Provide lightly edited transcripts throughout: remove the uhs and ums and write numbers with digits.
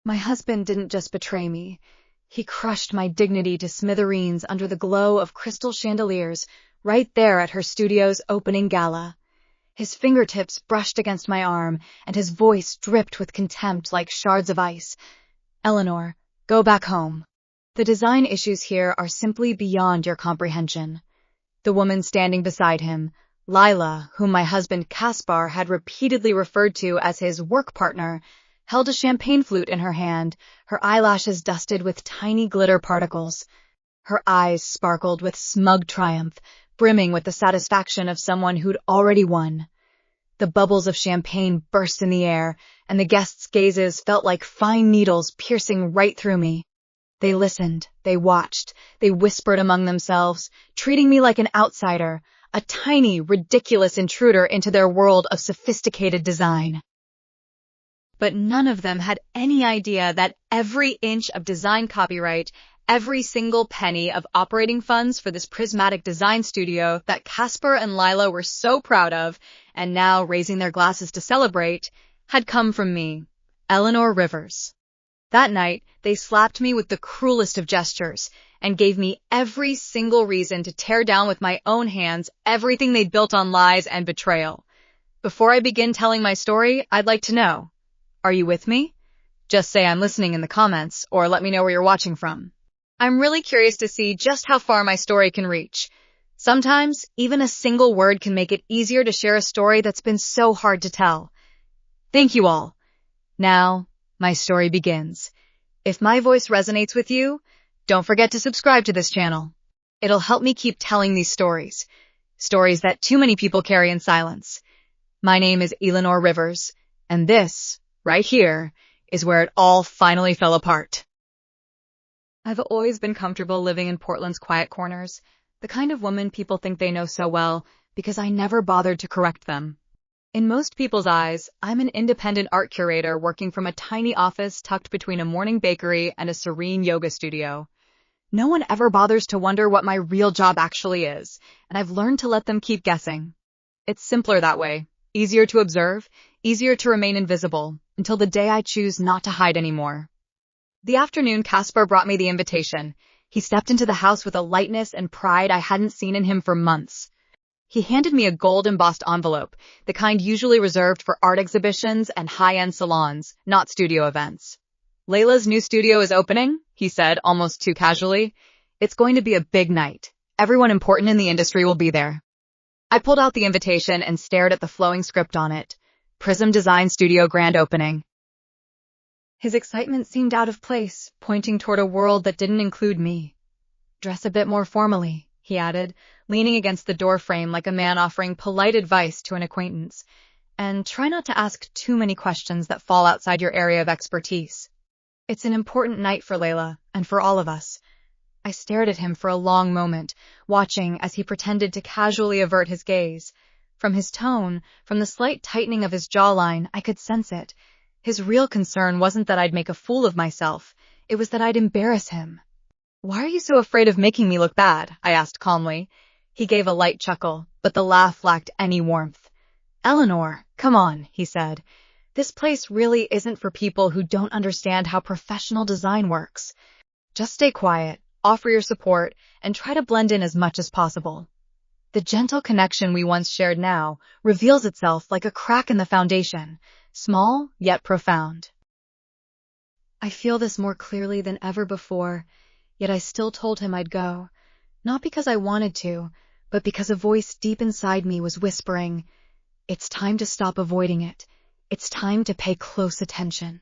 My husband didn't just betray me. He crushed my dignity to smithereens under the glow of crystal chandeliers right there at her studio's opening gala. His fingertips brushed against my arm, and his voice dripped with contempt like shards of ice. Eleanor, go back home. The design issues here are simply beyond your comprehension. The woman standing beside him, Lila, whom my husband Caspar had repeatedly referred to as his work partner, held a champagne flute in her hand, her eyelashes dusted with tiny glitter particles. Her eyes sparkled with smug triumph, brimming with the satisfaction of someone who'd already won. The bubbles of champagne burst in the air, and the guests' gazes felt like fine needles piercing right through me. They listened, they watched, they whispered among themselves, treating me like an outsider, a tiny, ridiculous intruder into their world of sophisticated design. But none of them had any idea that every inch of design copyright, every single penny of operating funds for this prismatic design studio that Caspar and Lila were so proud of, and now raising their glasses to celebrate, had come from me, Eleanor Rivers. That night, they slapped me with the cruelest of gestures and gave me every single reason to tear down with my own hands everything they'd built on lies and betrayal. Before I begin telling my story, I'd like to know, are you with me? Just say I'm listening in the comments, or let me know where you're watching from. I'm really curious to see just how far my story can reach. Sometimes, even a single word can make it easier to share a story that's been so hard to tell. Thank you all. Now, my story begins. If my voice resonates with you, don't forget to subscribe to this channel. It'll help me keep telling these stories that too many people carry in silence. My name is Eleanor Rivers, and this, right here, is where it all finally fell apart. I've always been comfortable living in Portland's quiet corners, the kind of woman people think they know so well, because I never bothered to correct them. In most people's eyes, I'm an independent art curator working from a tiny office tucked between a morning bakery and a serene yoga studio. No one ever bothers to wonder what my real job actually is, and I've learned to let them keep guessing. It's simpler that way, easier to observe, easier to remain invisible, until the day I choose not to hide anymore. The afternoon Caspar brought me the invitation. He stepped into the house with a lightness and pride I hadn't seen in him for months. He handed me a gold-embossed envelope, the kind usually reserved for art exhibitions and high-end salons, not studio events. Layla's new studio is opening, he said, almost too casually. It's going to be a big night. Everyone important in the industry will be there. I pulled out the invitation and stared at the flowing script on it. Prism Design Studio Grand Opening. His excitement seemed out of place, pointing toward a world that didn't include me. Dress a bit more formally, he added, leaning against the doorframe like a man offering polite advice to an acquaintance. And try not to ask too many questions that fall outside your area of expertise. It's an important night for Layla, and for all of us. I stared at him for a long moment, watching as he pretended to casually avert his gaze. From his tone, from the slight tightening of his jawline, I could sense it. His real concern wasn't that I'd make a fool of myself, it was that I'd embarrass him. Why are you so afraid of making me look bad? I asked calmly. He gave a light chuckle, but the laugh lacked any warmth. Eleanor, come on, he said. This place really isn't for people who don't understand how professional design works. Just stay quiet, offer your support, and try to blend in as much as possible. The gentle connection we once shared now reveals itself like a crack in the foundation, small yet profound. I feel this more clearly than ever before, yet I still told him I'd go, not because I wanted to, but because a voice deep inside me was whispering, it's time to stop avoiding it. It's time to pay close attention.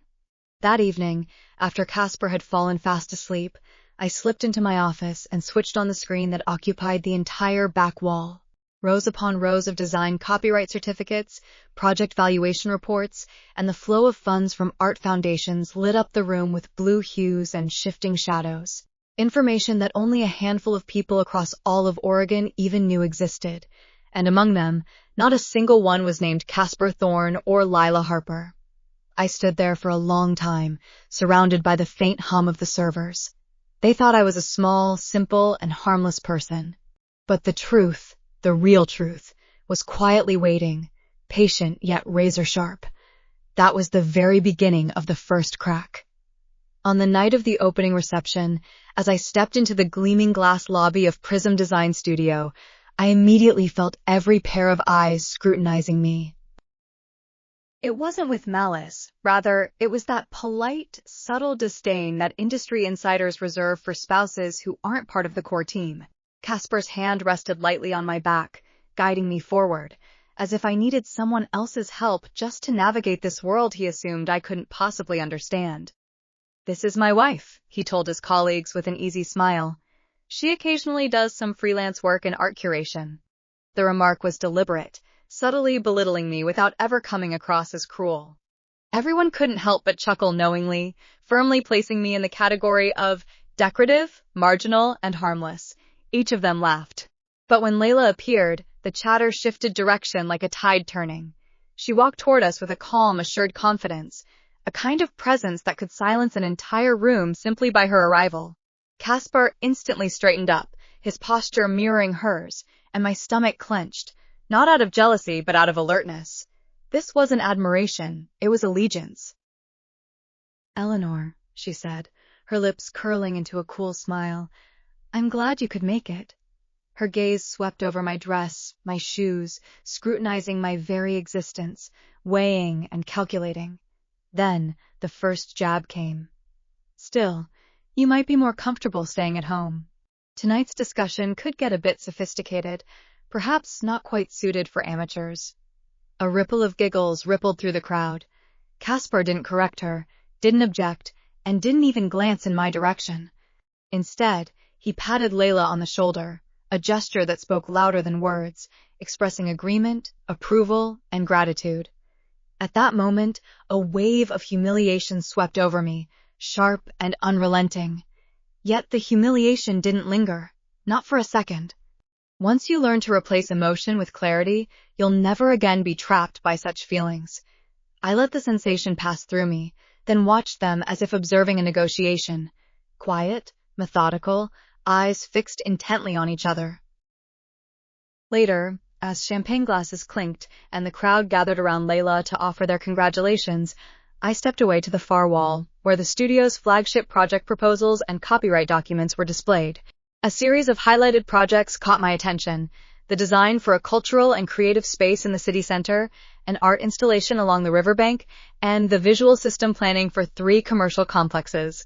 That evening, after Caspar had fallen fast asleep, I slipped into my office and switched on the screen that occupied the entire back wall. Rows upon rows of design copyright certificates, project valuation reports, and the flow of funds from art foundations lit up the room with blue hues and shifting shadows. Information that only a handful of people across all of Oregon even knew existed, and among them, not a single one was named Caspar Thorne or Lila Harper. I stood there for a long time, surrounded by the faint hum of the servers. They thought I was a small, simple, and harmless person. But the truth, the real truth, was quietly waiting, patient yet razor-sharp. That was the very beginning of the first crack. On the night of the opening reception, as I stepped into the gleaming glass lobby of Prism Design Studio, I immediately felt every pair of eyes scrutinizing me. It wasn't with malice. Rather, it was that polite, subtle disdain that industry insiders reserve for spouses who aren't part of the core team. Casper's hand rested lightly on my back, guiding me forward, as if I needed someone else's help just to navigate this world he assumed I couldn't possibly understand. "This is my wife," he told his colleagues with an easy smile. "She occasionally does some freelance work in art curation." The remark was deliberate, subtly belittling me without ever coming across as cruel. Everyone couldn't help but chuckle knowingly, firmly placing me in the category of decorative, marginal, and harmless. Each of them laughed. But when Layla appeared, the chatter shifted direction like a tide turning. She walked toward us with a calm, assured confidence, a kind of presence that could silence an entire room simply by her arrival. Casper instantly straightened up, his posture mirroring hers, and my stomach clenched, not out of jealousy but out of alertness. This wasn't admiration, it was allegiance. "Eleanor," she said, her lips curling into a cool smile, "I'm glad you could make it." Her gaze swept over my dress, my shoes, scrutinizing my very existence, weighing and calculating. Then the first jab came. "Still, you might be more comfortable staying at home. Tonight's discussion could get a bit sophisticated, perhaps not quite suited for amateurs." A ripple of giggles rippled through the crowd. Casper didn't correct her, didn't object, and didn't even glance in my direction. Instead, he patted Layla on the shoulder, a gesture that spoke louder than words, expressing agreement, approval, and gratitude. At that moment, a wave of humiliation swept over me, sharp and unrelenting. Yet the humiliation didn't linger, not for a second. Once you learn to replace emotion with clarity, you'll never again be trapped by such feelings. I let the sensation pass through me, then watched them as if observing a negotiation. Quiet, methodical, eyes fixed intently on each other. Later, as champagne glasses clinked and the crowd gathered around Layla to offer their congratulations, I stepped away to the far wall, where the studio's flagship project proposals and copyright documents were displayed. A series of highlighted projects caught my attention: the design for a cultural and creative space in the city center, an art installation along the riverbank, and the visual system planning for 3 commercial complexes.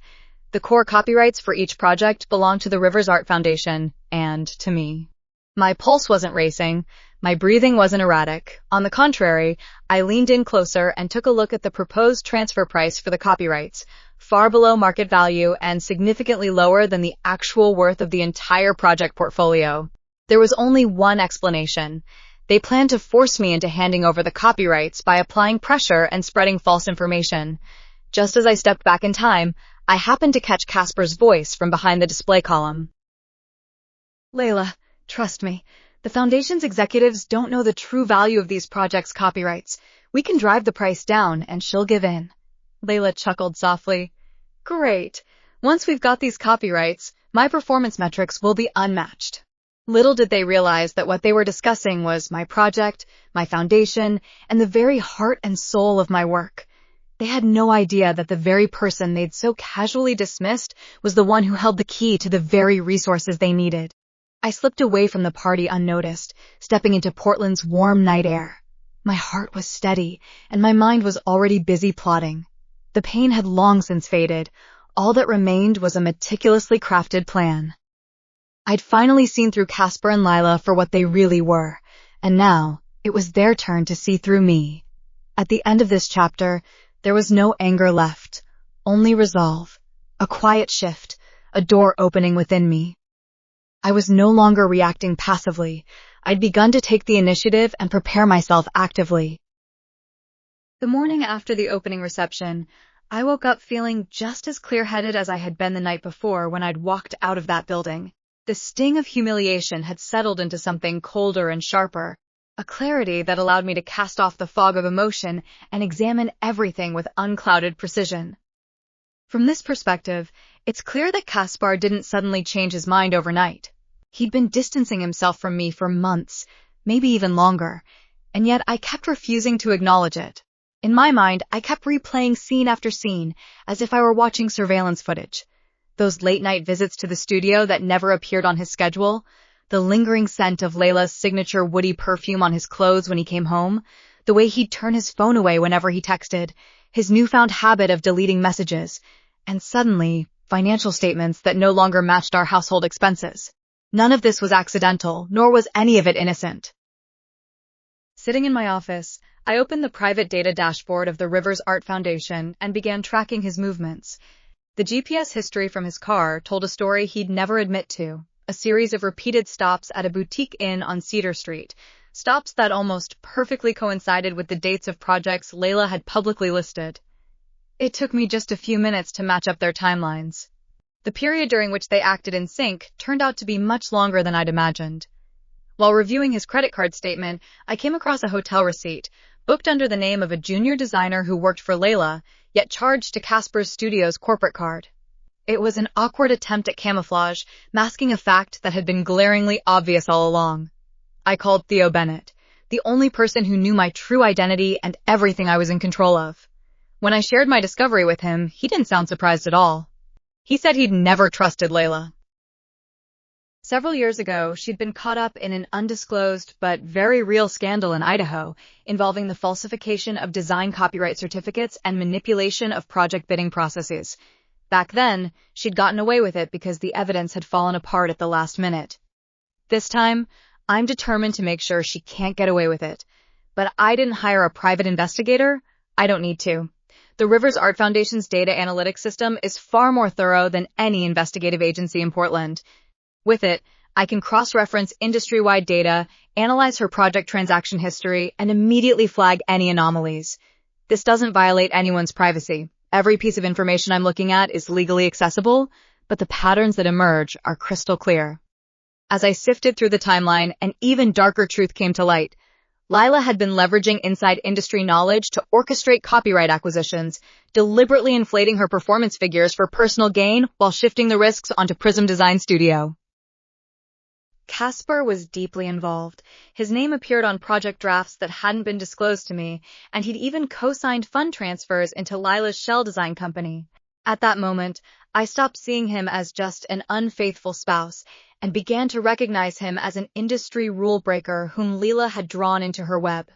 The core copyrights for each project belonged to the Rivers Art Foundation, and to me. My pulse wasn't racing, my breathing wasn't erratic. On the contrary, I leaned in closer and took a look at the proposed transfer price for the copyrights, far below market value and significantly lower than the actual worth of the entire project portfolio. There was only one explanation. They planned to force me into handing over the copyrights by applying pressure and spreading false information. Just as I stepped back in time, I happened to catch Casper's voice from behind the display column. "Layla, trust me. The Foundation's executives don't know the true value of these projects' copyrights. We can drive the price down, and she'll give in." Layla chuckled softly. "Great. Once we've got these copyrights, my performance metrics will be unmatched." Little did they realize that what they were discussing was my project, my foundation, and the very heart and soul of my work. They had no idea that the very person they'd so casually dismissed was the one who held the key to the very resources they needed. I slipped away from the party unnoticed, stepping into Portland's warm night air. My heart was steady, and my mind was already busy plotting. The pain had long since faded. All that remained was a meticulously crafted plan. I'd finally seen through Casper and Lila for what they really were, and now it was their turn to see through me. At the end of this chapter, there was no anger left, only resolve, a quiet shift, a door opening within me. I was no longer reacting passively. I'd begun to take the initiative and prepare myself actively. The morning after the opening reception, I woke up feeling just as clear-headed as I had been the night before when I'd walked out of that building. The sting of humiliation had settled into something colder and sharper, a clarity that allowed me to cast off the fog of emotion and examine everything with unclouded precision. From this perspective, it's clear that Caspar didn't suddenly change his mind overnight. He'd been distancing himself from me for months, maybe even longer, and yet I kept refusing to acknowledge it. In my mind, I kept replaying scene after scene, as if I were watching surveillance footage. Those late-night visits to the studio that never appeared on his schedule, the lingering scent of Layla's signature woody perfume on his clothes when he came home, the way he'd turn his phone away whenever he texted, his newfound habit of deleting messages, and suddenly, financial statements that no longer matched our household expenses. None of this was accidental, nor was any of it innocent. Sitting in my office, I opened the private data dashboard of the Rivers Art Foundation and began tracking his movements. The GPS history from his car told a story he'd never admit to, a series of repeated stops at a boutique inn on Cedar Street, stops that almost perfectly coincided with the dates of projects Layla had publicly listed. It took me just a few minutes to match up their timelines. The period during which they acted in sync turned out to be much longer than I'd imagined. While reviewing his credit card statement, I came across a hotel receipt, booked under the name of a junior designer who worked for Layla, yet charged to Casper's Studio's corporate card. It was an awkward attempt at camouflage, masking a fact that had been glaringly obvious all along. I called Theo Bennett, the only person who knew my true identity and everything I was in control of. When I shared my discovery with him, he didn't sound surprised at all. He said he'd never trusted Layla. Several years ago, she'd been caught up in an undisclosed but very real scandal in Idaho involving the falsification of design copyright certificates and manipulation of project bidding processes. Back then, she'd gotten away with it because the evidence had fallen apart at the last minute. This time, I'm determined to make sure she can't get away with it. But I didn't hire a private investigator. I don't need to. The Rivers Art Foundation's data analytics system is far more thorough than any investigative agency in Portland. With it, I can cross-reference industry-wide data, analyze her project transaction history, and immediately flag any anomalies. This doesn't violate anyone's privacy. Every piece of information I'm looking at is legally accessible, but the patterns that emerge are crystal clear. As I sifted through the timeline, an even darker truth came to light. Layla had been leveraging inside industry knowledge to orchestrate copyright acquisitions, deliberately inflating her performance figures for personal gain while shifting the risks onto Prism Design Studio. Casper was deeply involved. His name appeared on project drafts that hadn't been disclosed to me, and he'd even co-signed fund transfers into Layla's shell design company. At that moment, I stopped seeing him as just an unfaithful spouse and began to recognize him as an industry rule breaker whom Layla had drawn into her web.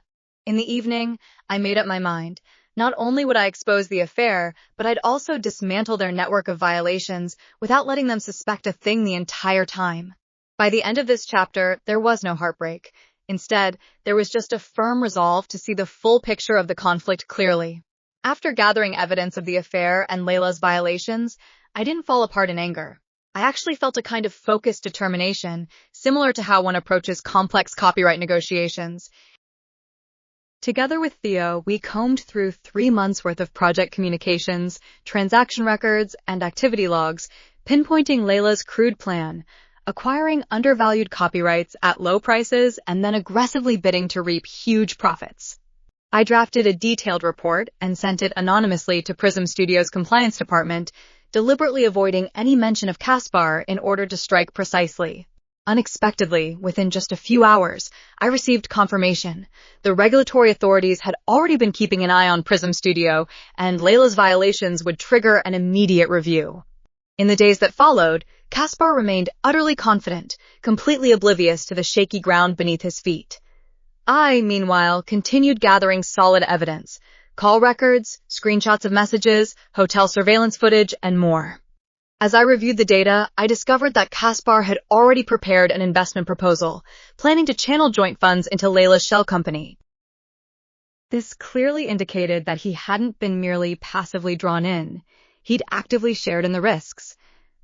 In the evening, I made up my mind. Not only would I expose the affair, but I'd also dismantle their network of violations without letting them suspect a thing the entire time. By the end of this chapter, there was no heartbreak. Instead, there was just a firm resolve to see the full picture of the conflict clearly. After gathering evidence of the affair and Layla's violations, I didn't fall apart in anger. I actually felt a kind of focused determination, similar to how one approaches complex copyright negotiations. Together with Theo, we combed through 3 months' worth of project communications, transaction records, and activity logs, pinpointing Layla's crude plan, acquiring undervalued copyrights at low prices and then aggressively bidding to reap huge profits. I drafted a detailed report and sent it anonymously to Prism Studio's compliance department, deliberately avoiding any mention of Caspar in order to strike precisely. Unexpectedly, within just a few hours, I received confirmation. The regulatory authorities had already been keeping an eye on Prism Studio, and Layla's violations would trigger an immediate review. In the days that followed, Caspar remained utterly confident, completely oblivious to the shaky ground beneath his feet. I, meanwhile, continued gathering solid evidence, call records, screenshots of messages, hotel surveillance footage, and more. As I reviewed the data, I discovered that Caspar had already prepared an investment proposal, planning to channel joint funds into Layla's shell company. This clearly indicated that he hadn't been merely passively drawn in. He'd actively shared in the risks.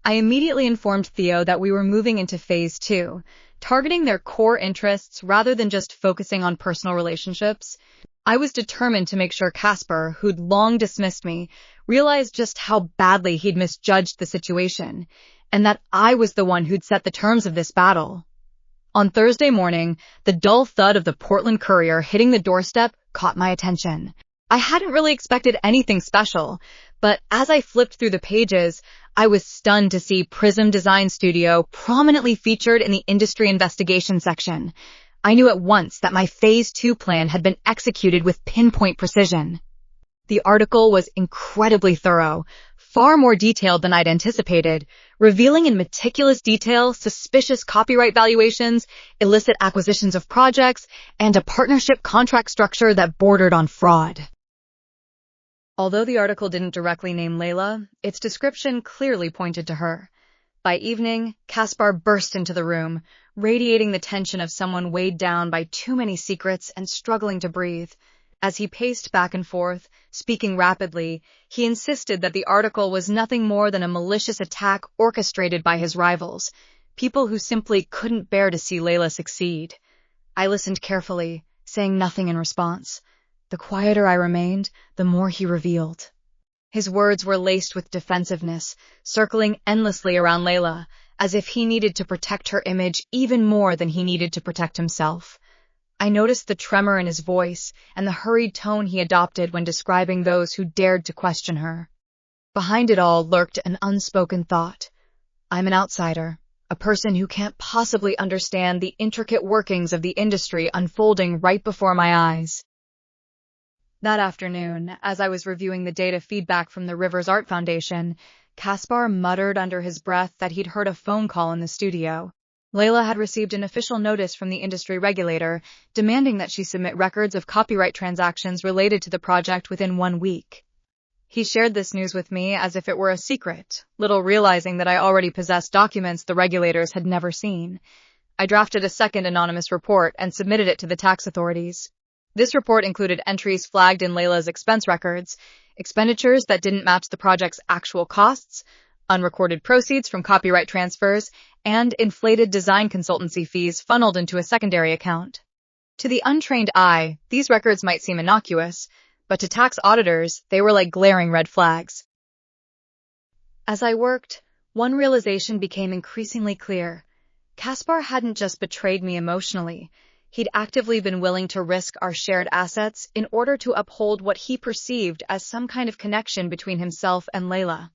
I immediately informed Theo that we were moving into phase 2, targeting their core interests rather than just focusing on personal relationships. I was determined to make sure Caspar, who'd long dismissed me, realized just how badly he'd misjudged the situation, and that I was the one who'd set the terms of this battle. On Thursday morning, the dull thud of the Portland Courier hitting the doorstep caught my attention. I hadn't really expected anything special, but as I flipped through the pages, I was stunned to see Prism Design Studio prominently featured in the industry investigation section. I knew at once that my Phase 2 plan had been executed with pinpoint precision. The article was incredibly thorough, far more detailed than I'd anticipated, revealing in meticulous detail suspicious copyright valuations, illicit acquisitions of projects, and a partnership contract structure that bordered on fraud. Although the article didn't directly name Layla, its description clearly pointed to her. By evening, Caspar burst into the room, radiating the tension of someone weighed down by too many secrets and struggling to breathe. As he paced back and forth, speaking rapidly, he insisted that the article was nothing more than a malicious attack orchestrated by his rivals, people who simply couldn't bear to see Layla succeed. I listened carefully, saying nothing in response. The quieter I remained, the more he revealed. His words were laced with defensiveness, circling endlessly around Layla, as if he needed to protect her image even more than he needed to protect himself. I noticed the tremor in his voice and the hurried tone he adopted when describing those who dared to question her. Behind it all lurked an unspoken thought. I'm an outsider, a person who can't possibly understand the intricate workings of the industry unfolding right before my eyes. That afternoon, as I was reviewing the data feedback from the Rivers Art Foundation, Caspar muttered under his breath that he'd heard a phone call in the studio. Layla had received an official notice from the industry regulator demanding that she submit records of copyright transactions related to the project within 1 week. He shared this news with me as if it were a secret, little realizing that I already possessed documents the regulators had never seen. I drafted a second anonymous report and submitted it to the tax authorities. This report included entries flagged in Layla's expense records, expenditures that didn't match the project's actual costs, unrecorded proceeds from copyright transfers, and inflated design consultancy fees funneled into a secondary account. To the untrained eye, these records might seem innocuous, but to tax auditors, they were like glaring red flags. As I worked, one realization became increasingly clear. Caspar hadn't just betrayed me emotionally. He'd actively been willing to risk our shared assets in order to uphold what he perceived as some kind of connection between himself and Layla.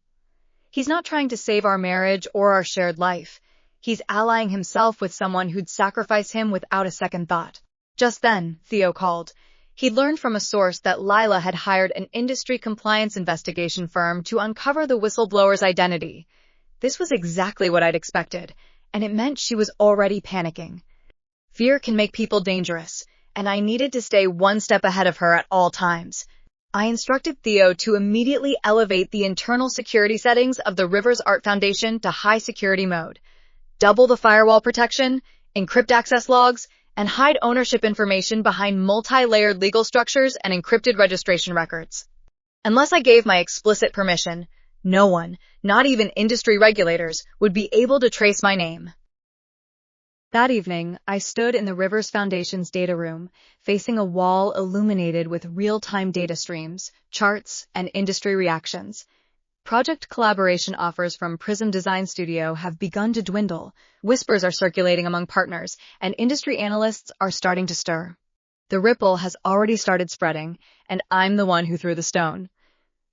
He's not trying to save our marriage or our shared life. He's allying himself with someone who'd sacrifice him without a second thought. Just then, Theo called. He'd learned from a source that Lila had hired an industry compliance investigation firm to uncover the whistleblower's identity. This was exactly what I'd expected, and it meant she was already panicking. Fear can make people dangerous, and I needed to stay one step ahead of her at all times. I instructed Theo to immediately elevate the internal security settings of the Rivers Art Foundation to high security mode, double the firewall protection, encrypt access logs, and hide ownership information behind multi-layered legal structures and encrypted registration records. Unless I gave my explicit permission, no one, not even industry regulators, would be able to trace my name. That evening, I stood in the Rivers Foundation's data room, facing a wall illuminated with real-time data streams, charts, and industry reactions. Project collaboration offers from Prism Design Studio have begun to dwindle. Whispers are circulating among partners, and industry analysts are starting to stir. The ripple has already started spreading, and I'm the one who threw the stone.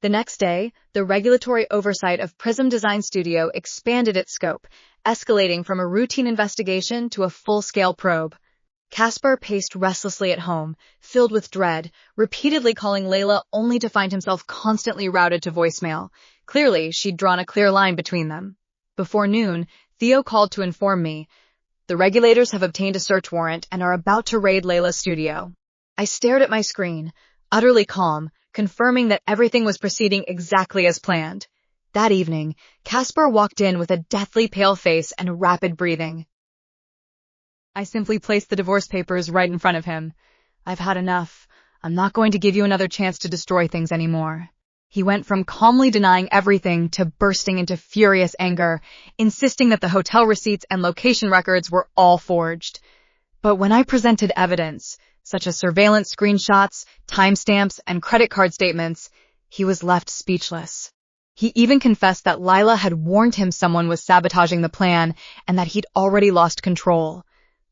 The next day, the regulatory oversight of Prism Design Studio expanded its scope, escalating from a routine investigation to a full-scale probe. Caspar paced restlessly at home, filled with dread, repeatedly calling Layla only to find himself constantly routed to voicemail. Clearly, she'd drawn a clear line between them. Before noon, Theo called to inform me. The regulators have obtained a search warrant and are about to raid Layla's studio. I stared at my screen, utterly calm, confirming that everything was proceeding exactly as planned. That evening, Caspar walked in with a deathly pale face and rapid breathing. I simply placed the divorce papers right in front of him. I've had enough. I'm not going to give you another chance to destroy things anymore. He went from calmly denying everything to bursting into furious anger, insisting that the hotel receipts and location records were all forged. But when I presented evidence, such as surveillance screenshots, timestamps, and credit card statements, he was left speechless. He even confessed that Lila had warned him someone was sabotaging the plan and that he'd already lost control.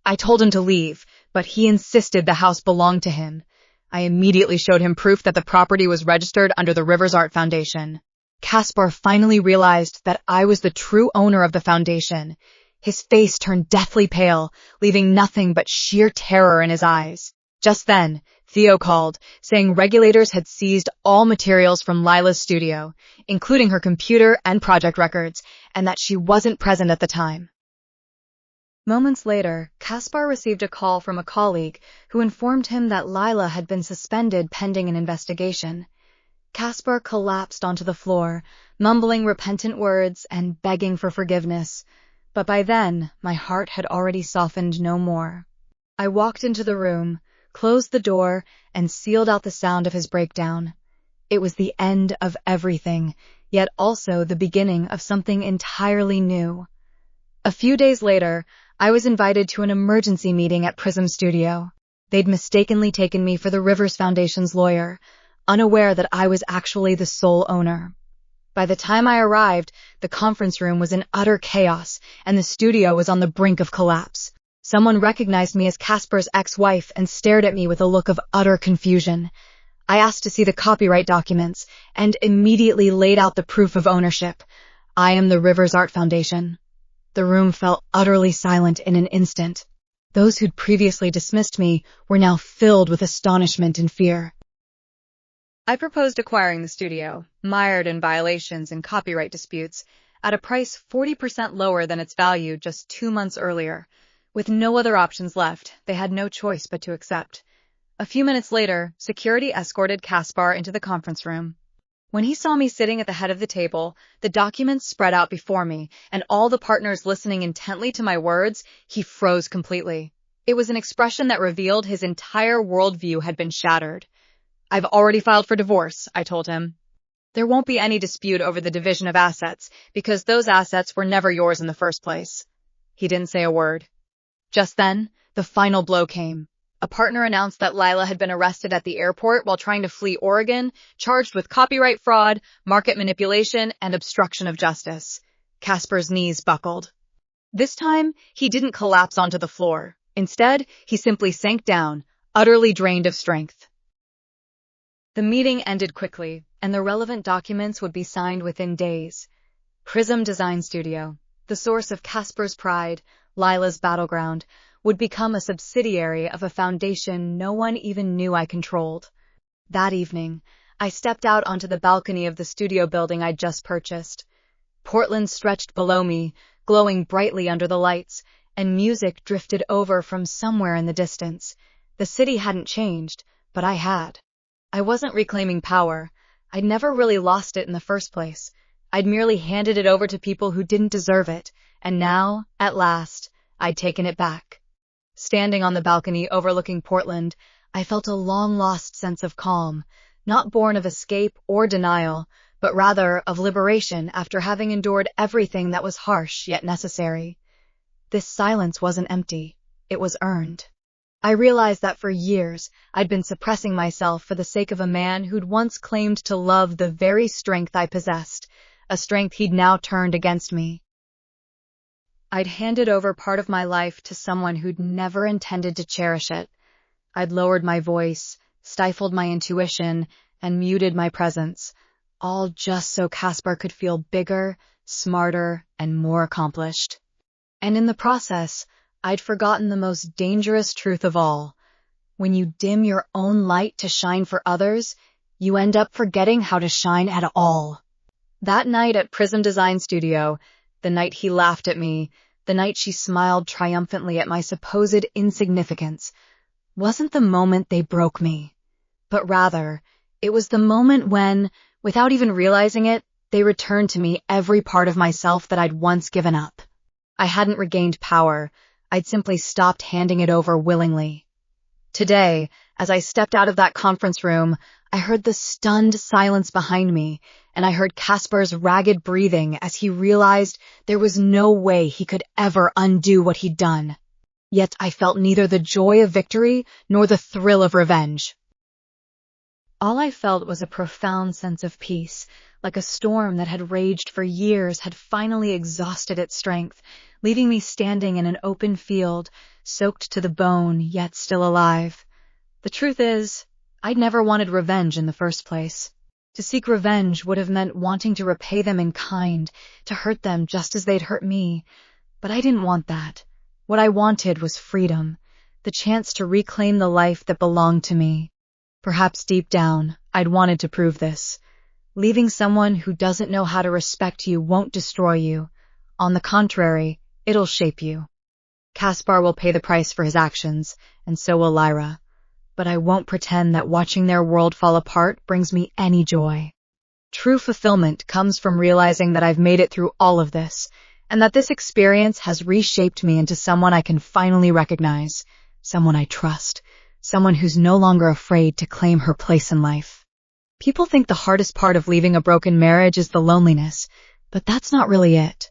I told him to leave, but he insisted the house belonged to him. I immediately showed him proof that the property was registered under the Rivers Art Foundation. Caspar finally realized that I was the true owner of the foundation. His face turned deathly pale, leaving nothing but sheer terror in his eyes. Just then, Theo called, saying regulators had seized all materials from Lila's studio, including her computer and project records, and that she wasn't present at the time. Moments later, Kaspar received a call from a colleague who informed him that Lila had been suspended pending an investigation. Kaspar collapsed onto the floor, mumbling repentant words and begging for forgiveness. But by then, my heart had already softened no more. I walked into the room, closed the door, and sealed out the sound of his breakdown. It was the end of everything, yet also the beginning of something entirely new. A few days later, I was invited to an emergency meeting at Prism Studio. They'd mistakenly taken me for the Rivers Foundation's lawyer, unaware that I was actually the sole owner. By the time I arrived, the conference room was in utter chaos, and the studio was on the brink of collapse. Someone recognized me as Kaspar's ex-wife and stared at me with a look of utter confusion. I asked to see the copyright documents, and immediately laid out the proof of ownership. I am the Rivers Art Foundation. The room fell utterly silent in an instant. Those who'd previously dismissed me were now filled with astonishment and fear. I proposed acquiring the studio, mired in violations and copyright disputes, at a price 40% lower than its value just 2 months earlier. With no other options left, they had no choice but to accept. A few minutes later, security escorted Kaspar into the conference room. When he saw me sitting at the head of the table, the documents spread out before me, and all the partners listening intently to my words, he froze completely. It was an expression that revealed his entire worldview had been shattered. "I've already filed for divorce," I told him. "There won't be any dispute over the division of assets, because those assets were never yours in the first place." He didn't say a word. Just then, the final blow came. A partner announced that Lila had been arrested at the airport while trying to flee Oregon, charged with copyright fraud, market manipulation, and obstruction of justice. Kaspar's knees buckled. This time, he didn't collapse onto the floor. Instead, he simply sank down, utterly drained of strength. The meeting ended quickly, and the relevant documents would be signed within days. Prism Design Studio, the source of Kaspar's pride, Lila's battleground, would become a subsidiary of a foundation no one even knew I controlled. That evening, I stepped out onto the balcony of the studio building I'd just purchased. Portland stretched below me, glowing brightly under the lights, and music drifted over from somewhere in the distance. The city hadn't changed, but I had. I wasn't reclaiming power. I'd never really lost it in the first place. I'd merely handed it over to people who didn't deserve it, and now, at last, I'd taken it back. Standing on the balcony overlooking Portland, I felt a long-lost sense of calm, not born of escape or denial, but rather of liberation after having endured everything that was harsh yet necessary. This silence wasn't empty. It was earned. I realized that for years, I'd been suppressing myself for the sake of a man who'd once claimed to love the very strength I possessed, a strength he'd now turned against me. I'd handed over part of my life to someone who'd never intended to cherish it. I'd lowered my voice, stifled my intuition, and muted my presence, all just so Kaspar could feel bigger, smarter, and more accomplished. And in the process, I'd forgotten the most dangerous truth of all. When you dim your own light to shine for others, you end up forgetting how to shine at all. That night at Prism Design Studio, the night he laughed at me, the night she smiled triumphantly at my supposed insignificance, wasn't the moment they broke me. But rather, it was the moment when, without even realizing it, they returned to me every part of myself that I'd once given up. I hadn't regained power. I'd simply stopped handing it over willingly. Today, as I stepped out of that conference room, I heard the stunned silence behind me, and I heard Kaspar's ragged breathing as he realized there was no way he could ever undo what he'd done. Yet I felt neither the joy of victory nor the thrill of revenge. All I felt was a profound sense of peace, like a storm that had raged for years had finally exhausted its strength, leaving me standing in an open field, soaked to the bone, yet still alive. The truth is, I'd never wanted revenge in the first place. To seek revenge would have meant wanting to repay them in kind, to hurt them just as they'd hurt me. But I didn't want that. What I wanted was freedom, the chance to reclaim the life that belonged to me. Perhaps deep down, I'd wanted to prove this. Leaving someone who doesn't know how to respect you won't destroy you. On the contrary, it'll shape you. Caspar will pay the price for his actions, and so will Lyra. But I won't pretend that watching their world fall apart brings me any joy. True fulfillment comes from realizing that I've made it through all of this, and that this experience has reshaped me into someone I can finally recognize, someone I trust, someone who's no longer afraid to claim her place in life. People think the hardest part of leaving a broken marriage is the loneliness, but that's not really it.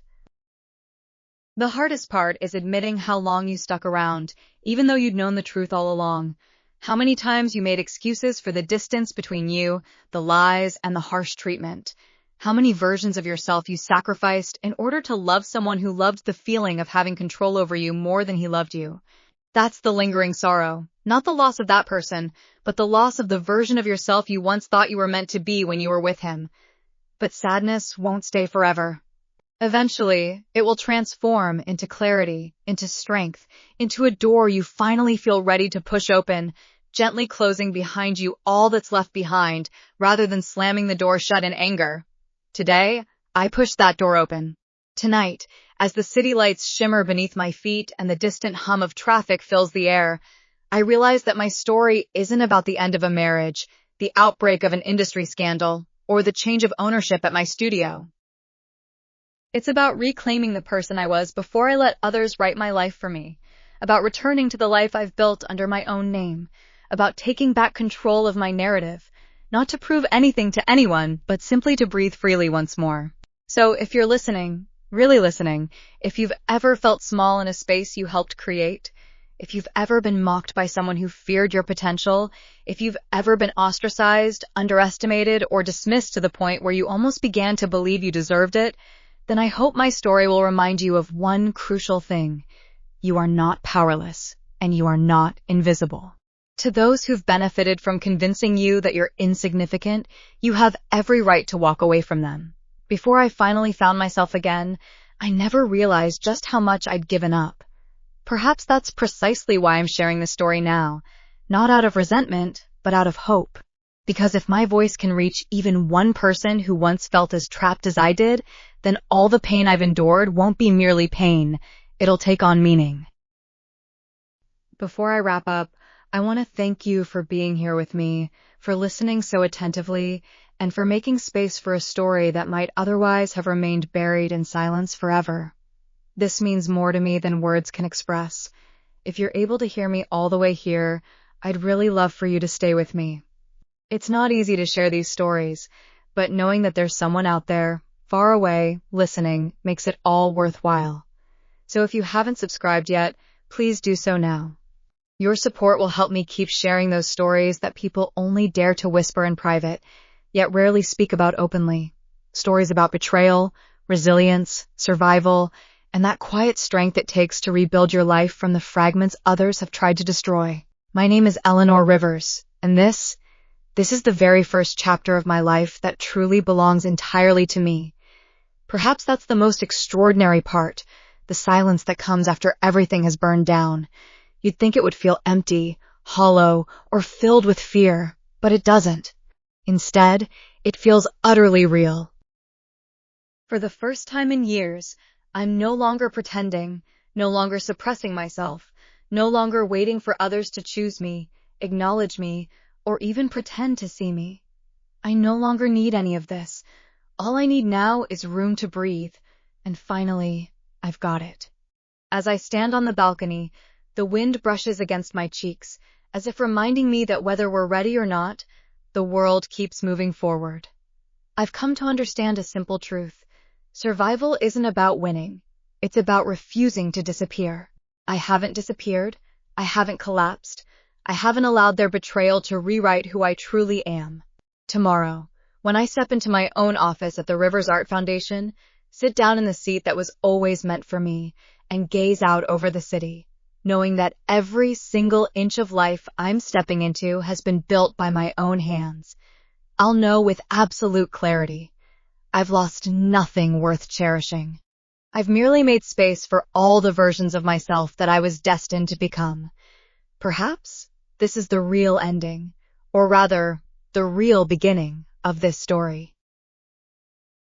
The hardest part is admitting how long you stuck around, even though you'd known the truth all along. How many times you made excuses for the distance between you, the lies, and the harsh treatment. How many versions of yourself you sacrificed in order to love someone who loved the feeling of having control over you more than he loved you. That's the lingering sorrow, not the loss of that person, but the loss of the version of yourself you once thought you were meant to be when you were with him. But sadness won't stay forever. Eventually, it will transform into clarity, into strength, into a door you finally feel ready to push open, gently closing behind you all that's left behind, rather than slamming the door shut in anger. Today, I pushed that door open. Tonight, as the city lights shimmer beneath my feet and the distant hum of traffic fills the air, I realize that my story isn't about the end of a marriage, the outbreak of an industry scandal, or the change of ownership at my studio. It's about reclaiming the person I was before I let others write my life for me, about returning to the life I've built under my own name, about taking back control of my narrative, not to prove anything to anyone, but simply to breathe freely once more. So if you're listening, really listening, if you've ever felt small in a space you helped create, if you've ever been mocked by someone who feared your potential, if you've ever been ostracized, underestimated, or dismissed to the point where you almost began to believe you deserved it, then I hope my story will remind you of one crucial thing. You are not powerless, and you are not invisible. To those who've benefited from convincing you that you're insignificant, you have every right to walk away from them. Before I finally found myself again, I never realized just how much I'd given up. Perhaps that's precisely why I'm sharing this story now, not out of resentment, but out of hope. Because if my voice can reach even one person who once felt as trapped as I did, then all the pain I've endured won't be merely pain, it'll take on meaning. Before I wrap up, I want to thank you for being here with me, for listening so attentively, and for making space for a story that might otherwise have remained buried in silence forever. This means more to me than words can express. If you're able to hear me all the way here, I'd really love for you to stay with me. It's not easy to share these stories, but knowing that there's someone out there, far away, listening, makes it all worthwhile. So if you haven't subscribed yet, please do so now. Your support will help me keep sharing those stories that people only dare to whisper in private, yet rarely speak about openly. Stories about betrayal, resilience, survival, and that quiet strength it takes to rebuild your life from the fragments others have tried to destroy. My name is Eleanor Rivers, and this is the very first chapter of my life that truly belongs entirely to me. Perhaps that's the most extraordinary part, the silence that comes after everything has burned down. You'd think it would feel empty, hollow, or filled with fear, but it doesn't. Instead, it feels utterly real. For the first time in years, I'm no longer pretending, no longer suppressing myself, no longer waiting for others to choose me, acknowledge me, or even pretend to see me. I no longer need any of this. All I need now is room to breathe, and finally, I've got it. As I stand on the balcony, the wind brushes against my cheeks, as if reminding me that whether we're ready or not, the world keeps moving forward. I've come to understand a simple truth. Survival isn't about winning. It's about refusing to disappear. I haven't disappeared. I haven't collapsed. I haven't allowed their betrayal to rewrite who I truly am. Tomorrow, when I step into my own office at the Rivers Art Foundation, sit down in the seat that was always meant for me, and gaze out over the city, knowing that every single inch of life I'm stepping into has been built by my own hands, I'll know with absolute clarity, I've lost nothing worth cherishing. I've merely made space for all the versions of myself that I was destined to become. Perhaps this is the real ending, or rather, the real beginning of this story.